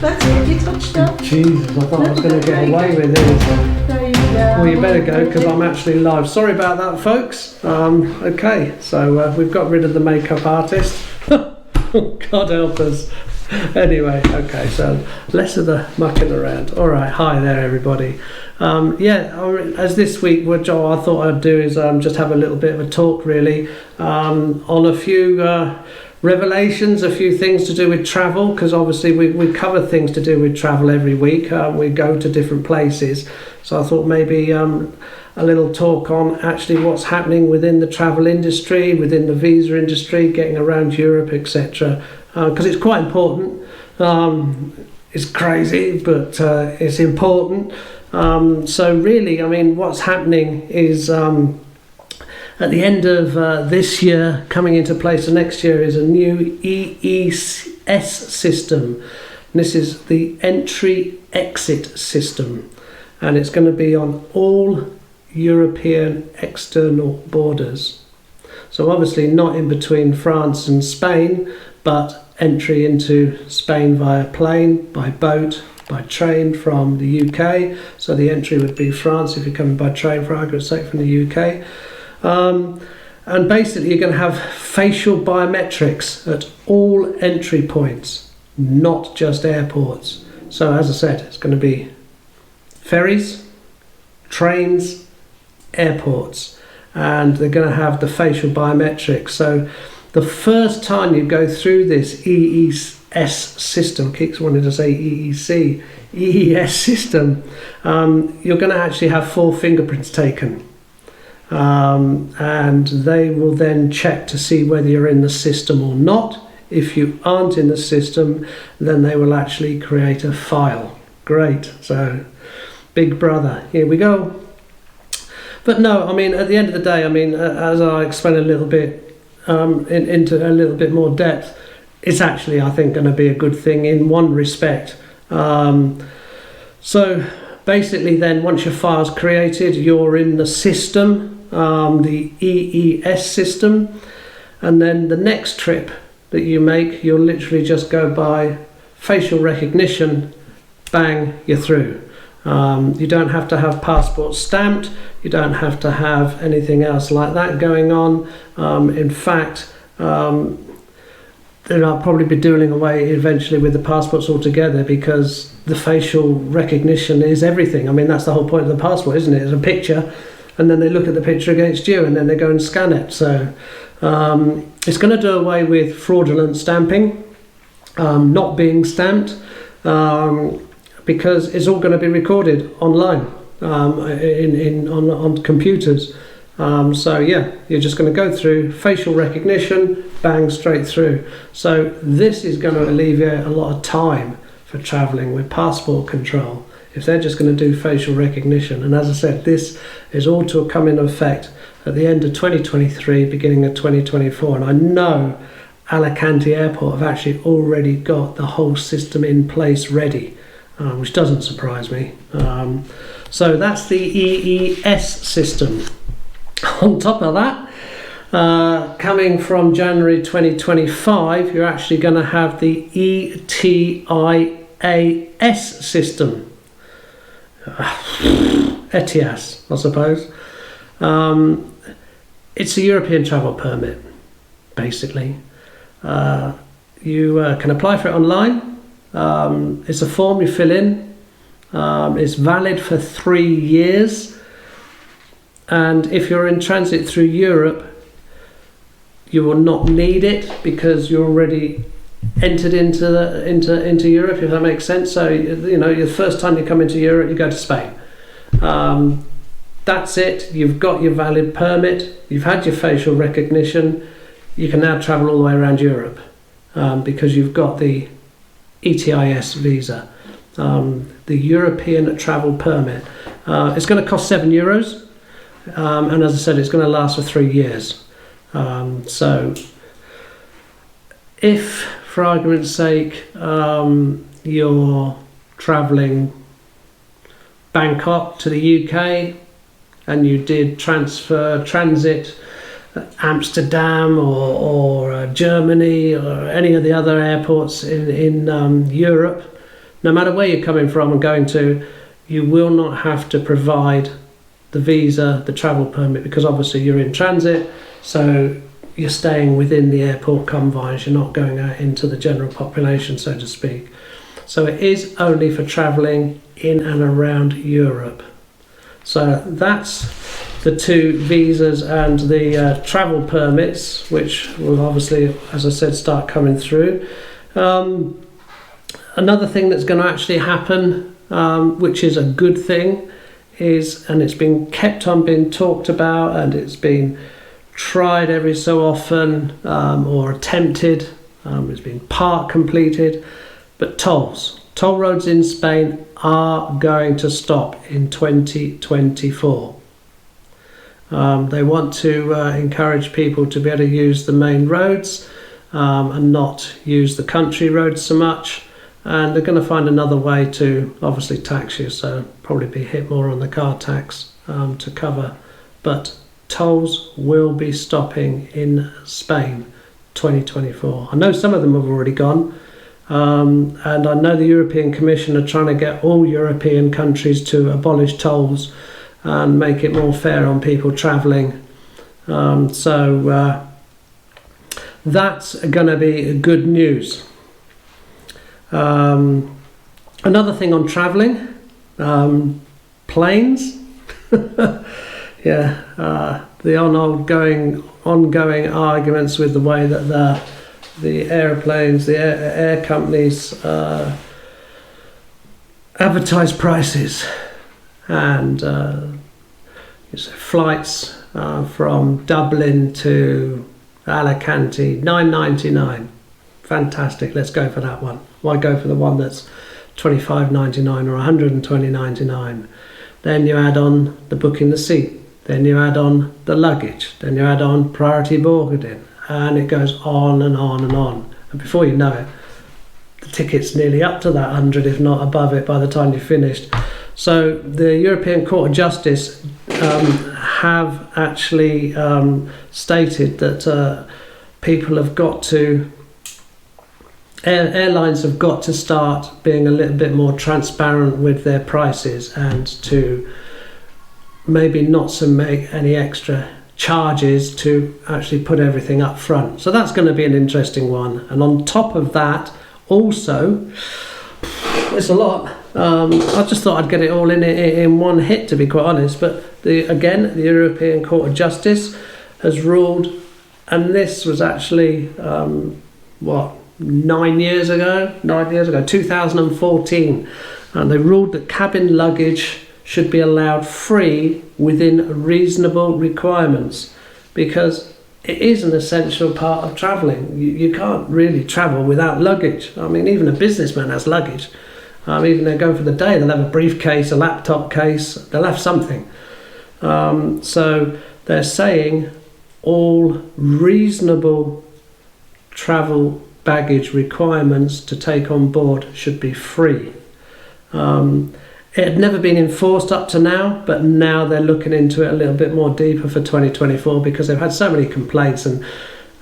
That's it, you touched up. Jesus, I thought I was going to get away with this. There you go. Well, you better go because I'm actually live. Sorry about that, folks. Okay, so we've got rid of the makeup artist. God help us. Anyway, okay, so less of the mucking around. All right, hi there, everybody. As this week, what I thought I'd do is just have a little bit of a talk, really, on a few revelations, a few things to do with travel, because obviously we cover things to do with travel every week. We go to different places, so I thought maybe a little talk on actually what's happening within the travel industry, within the visa industry, getting around Europe, etc. Because it's quite important. It's crazy, but it's important. So really, I mean, what's happening is at the end of this year, coming into place next year, is a new EES system. And this is the entry-exit system. And it's going to be on all European external borders. So obviously not in between France and Spain, but entry into Spain via plane, by boat, by train from the UK. So the entry would be France if you're coming by train, for argument's sake, from the UK. And basically you're going to have facial biometrics at all entry points, not just airports. So as I said, it's going to be ferries, trains, airports, and they're going to have the facial biometrics. So the first time you go through this EES system, keeps wanting to say EEC, EES system, you're going to actually have 4 fingerprints taken. And they will then check to see whether you're in the system or not. If you aren't in the system, then they will actually create a file. Great. So, Big Brother, here we go. But no, I mean, at the end of the day, I mean, as I explained a little bit, into a little bit more depth, it's actually, I think, going to be a good thing in one respect. So basically then, once your file's created, you're in the system, the EES system, and then the next trip that you make, you'll literally just go by facial recognition, bang, you're through. You don't have to have passport stamped, you don't have to have anything else like that going on. In fact, they'll probably be doing away eventually with the passports altogether, because the facial recognition is everything. I mean, that's the whole point of the passport, isn't it? It's a picture, and then they look at the picture against you, and then they go and scan it. So it's going to do away with fraudulent stamping, not being stamped, because it's all going to be recorded online on computers. So yeah, you're just going to go through facial recognition, bang, straight through. So this is going to alleviate a lot of time for travelling with passport control, if they're just going to do facial recognition. And as I said, this is all to come into effect at the end of 2023, beginning of 2024. And I know Alicante Airport have actually already got the whole system in place ready. Which doesn't surprise me. So that's the EES system. On top of that, coming from January 2025, you're actually going to have the ETIAS system. ETIAS, I suppose. It's a European travel permit, basically. You can apply for it online. It's a form you fill in. It's valid for 3 years, and if you're in transit through Europe, you will not need it because you're already entered into Europe, if that makes sense. So you know, the first time you come into Europe, you go to Spain. That's it. You've got your valid permit. You've had your facial recognition. You can now travel all the way around Europe because you've got the ETIAS visa, the European travel permit. It's going to cost €7, and as I said, it's going to last for 3 years. So if, for argument's sake, you're travelling Bangkok to the UK and you did transit Amsterdam or Germany or any of the other airports in Europe, no matter where you're coming from and going to, you will not have to provide the visa, the travel permit, because obviously you're in transit, so you're staying within the airport confines, you're not going out into the general population, so to speak. So it is only for travelling in and around Europe. So that's the two visas and the travel permits, which will obviously, as I said, start coming through. Another thing that's going to actually happen, which is a good thing, is, and it's been kept on being talked about, and it's been tried every so often, or attempted, it's been part completed, but toll roads in Spain are going to stop in 2024. They want to encourage people to be able to use the main roads and not use the country roads so much, and they're going to find another way to obviously tax you, so probably be hit more on the car tax to cover, but tolls will be stopping in Spain 2024. I know some of them have already gone, and I know the European Commission are trying to get all European countries to abolish tolls and make it more fair on people travelling. So that's going to be good news. Another thing on travelling, planes. Yeah, the ongoing arguments with the way that the aeroplanes, the air companies advertise prices, and flights from Dublin to Alicante, $9.99. Fantastic, let's go for that one. Why go for the one that's $25.99 or $120.99? Then you add on the booking the seat, then you add on the luggage, then you add on priority boarding, and it goes on and on and on. And before you know it, the ticket's nearly up to that 100, if not above it, by the time you've finished. So the European Court of Justice have actually stated that people have got to, airlines have got to start being a little bit more transparent with their prices, and to maybe not to make any extra charges to actually put everything up front. So that's going to be an interesting one. And on top of that, also, it's a lot. I just thought I'd get it all in one hit, to be quite honest. But the European Court of Justice has ruled, and this was actually 9 years ago, 2014, and they ruled that cabin luggage should be allowed free within reasonable requirements, because it is an essential part of travelling. You can't really travel without luggage. I mean, even a businessman has luggage. Even they're going for the day, they'll have a briefcase, a laptop case, they'll have something. So they're saying all reasonable travel baggage requirements to take on board should be free. It had never been enforced up to now, but now they're looking into it a little bit more deeper for 2024, because they've had so many complaints. And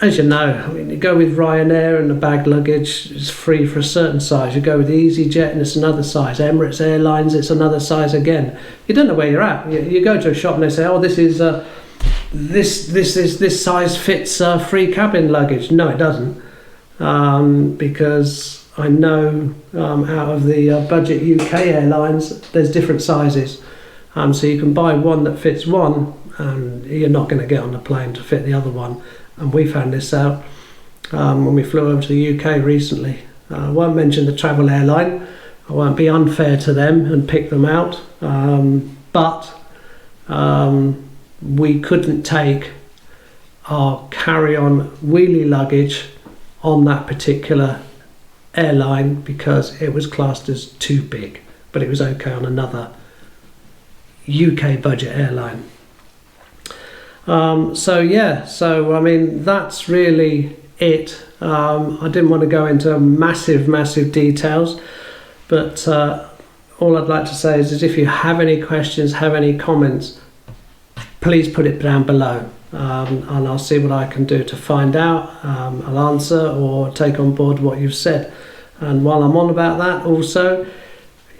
as you know, I mean, you go with Ryanair and the bag luggage is free for a certain size. You go with EasyJet and it's another size. Emirates Airlines, it's another size again. You don't know where you're at. You go to a shop and they say, "Oh, this is this size fits free cabin luggage." No, it doesn't, because I know out of the budget UK airlines, there's different sizes. So you can buy one that fits one, and you're not going to get on the plane to fit the other one. And we found this out when we flew over to the UK recently. I won't mention the travel airline. I won't be unfair to them and pick them out. But we couldn't take our carry-on wheelie luggage on that particular airline because it was classed as too big, but it was okay on another UK budget airline. So I mean, that's really it. I didn't want to go into massive details, but all I'd like to say is if you have any questions, have any comments, please put it down below, and I'll see what I can do to find out. I'll answer or take on board what you've said. And while I'm on about that, also, you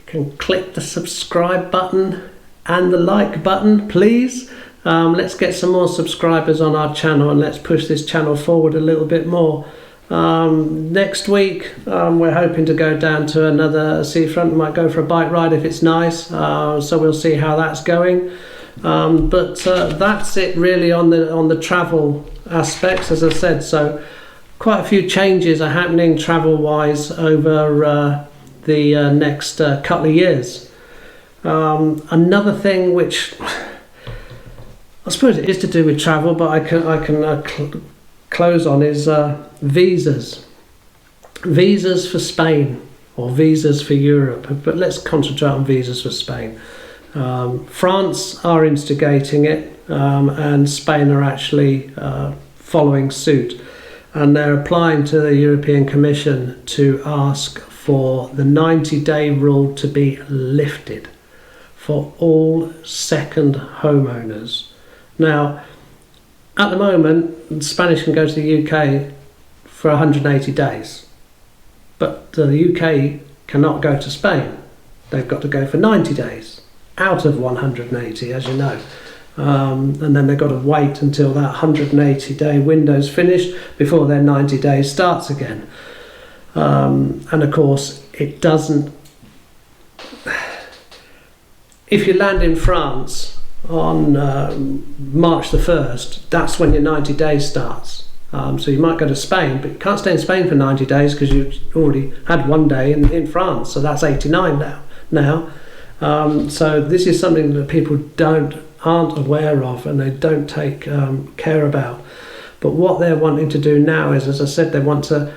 can click the subscribe button and the like button, please. Let's get some more subscribers on our channel, and let's push this channel forward a little bit more. Next week, we're hoping to go down to another seafront. We might go for a bike ride if it's nice, so we'll see how that's going. But that's it really on the travel aspects, as I said. So quite a few changes are happening travel-wise over the next couple of years. Another thing which I suppose it is to do with travel, but I can close on is visas. Visas for Spain or visas for Europe, but let's concentrate on visas for Spain. France are instigating it, and Spain are actually following suit, and they're applying to the European Commission to ask for the 90-day rule to be lifted for all second homeowners. Now, at the moment, Spanish can go to the UK for 180 days, but the UK cannot go to Spain. They've got to go for 90 days out of 180, as you know. And then they've got to wait until that 180-day window's finished before their 90 days starts again. And of course, it doesn't... If you land in France on March the 1st, that's when your 90 days starts. So you might go to Spain, but you can't stay in Spain for 90 days because you've already had one day in France, so that's 89 now. So this is something that people aren't aware of, and they don't take care about. But what they're wanting to do now is, as I said, they want to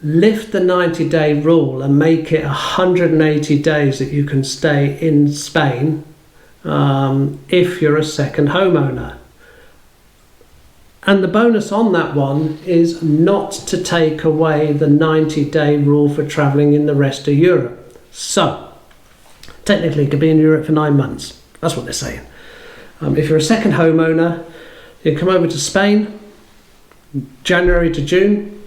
lift the 90-day rule and make it 180 days that you can stay in Spain if you're a second homeowner. And the bonus on that one is not to take away the 90-day rule for travelling in the rest of Europe. So, technically, you could be in Europe for 9 months. That's what they're saying. If you're a second homeowner, you come over to Spain, January to June,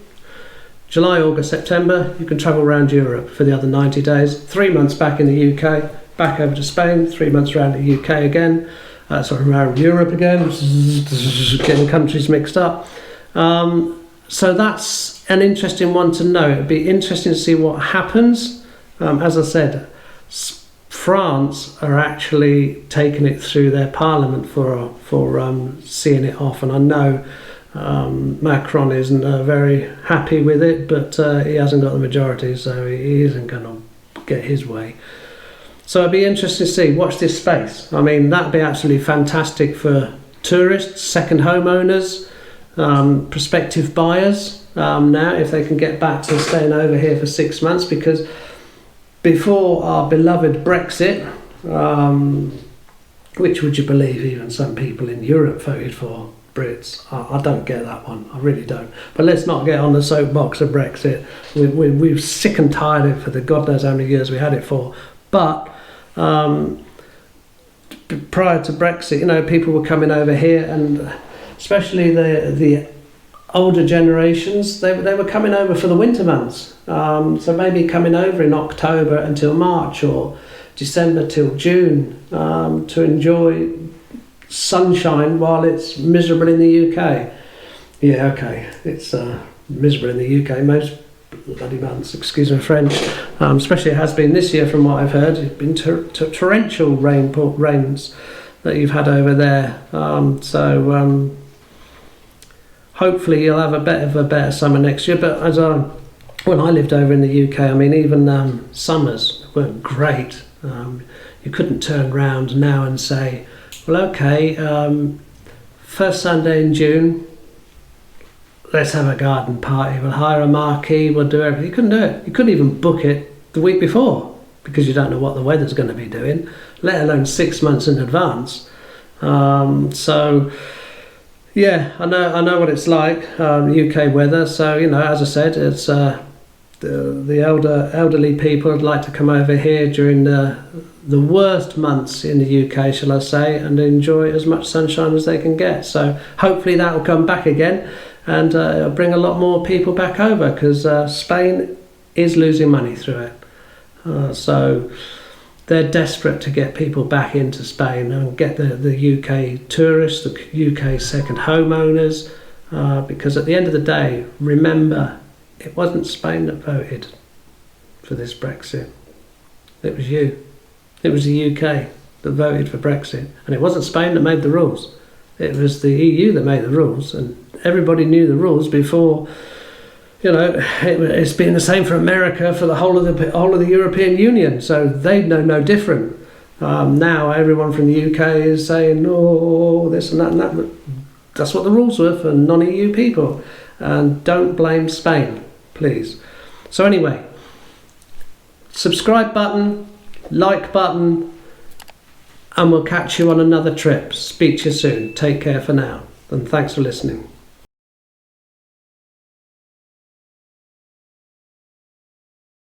July, August, September, you can travel around Europe for the other 90 days. 3 months back in the UK, back over to Spain, 3 months around the UK again, around Europe again, getting countries mixed up. So that's an interesting one to know. It'd be interesting to see what happens. As I said, France are actually taking it through their parliament for seeing it off, and I know Macron isn't very happy with it, but he hasn't got the majority, so he isn't going to get his way. So it'd be interesting to see. Watch this space. I mean, that'd be absolutely fantastic for tourists, second homeowners, prospective buyers now, if they can get back to staying over here for 6 months, because before our beloved Brexit, which, would you believe, even some people in Europe voted for Brits. I don't get that one. I really don't. But let's not get on the soapbox of Brexit. We're sick and tired of it for the God knows how many years we had it for. But prior to Brexit, people were coming over here, and especially the older generations, they were coming over for the winter months. So maybe coming over in October until March, or December till June, to enjoy sunshine while it's miserable in the UK. Yeah, okay, it's miserable in the UK most bloody months, excuse my French, especially it has been this year from what I've heard. It's been torrential rains that you've had over there, so hopefully you'll have a better summer next year. But when I lived over in the UK, I mean, even summers weren't great. You couldn't turn round now and say, well, okay, first Sunday in June, let's have a garden party, we'll hire a marquee, we'll do everything. You couldn't do it. You couldn't even book it the week before, because you don't know what the weather's going to be doing, let alone 6 months in advance. So yeah, I know what it's like, UK weather. So, as I said, it's the elderly people would like to come over here during the worst months in the UK, shall I say, and enjoy as much sunshine as they can get. So hopefully that will come back again, and it'll bring a lot more people back over, because Spain is losing money through it. So they're desperate to get people back into Spain and get the UK tourists, the UK second homeowners, because at the end of the day, remember, it wasn't Spain that voted for this Brexit. It was you. It was the UK that voted for Brexit. And it wasn't Spain that made the rules. It was the EU that made the rules. And everybody knew the rules before. You know, it's been the same for America for the whole of the European Union. So they know no different. Now everyone from the UK is saying, oh, this and that and that. But that's what the rules were for non-EU people. And don't blame Spain, please. So anyway, subscribe button, like button, and we'll catch you on another trip. Speak to you soon. Take care for now, and thanks for listening.